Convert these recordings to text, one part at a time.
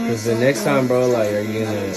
Cause the next time, bro, like, are you gonna be?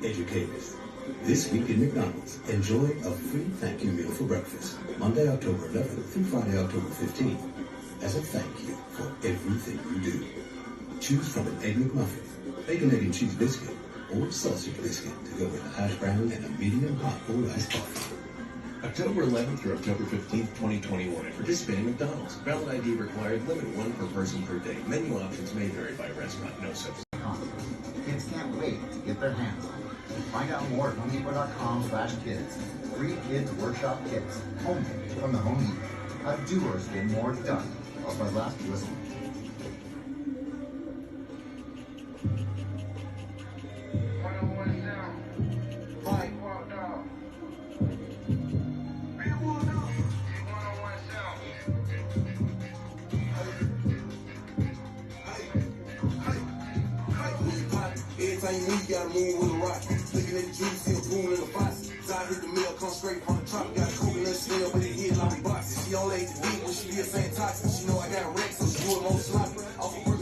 Educators, this week in McDonald's, enjoy a free thank you meal for breakfast, Monday, October 11th through Friday, October 15th, as a thank you for everything you do. Choose from an Egg McMuffin, bacon, egg, and cheese biscuit, or sausage biscuit to go with a hash brown and a medium hot or iced coffee. October 11th through October 15th, 2021 at participating McDonald's. Valid ID required, limit one per person per day. Menu options may vary by restaurant, no substitute. Kids can't wait to get their hands on it. Find out more at HomeDepot.com/kids. Free kids workshop kits, homemade from the Home Depot. How doers get more done. That's my last whistle. Everything we gotta move with a rock. Looking at the juice, see a pool in the box. Side hit the mill, come straight from the top. Got a coconut shell, but it hit like a box. She on age to beat when she be a fantastic. She know I got a wreck, so she do it more sloppy. Off a work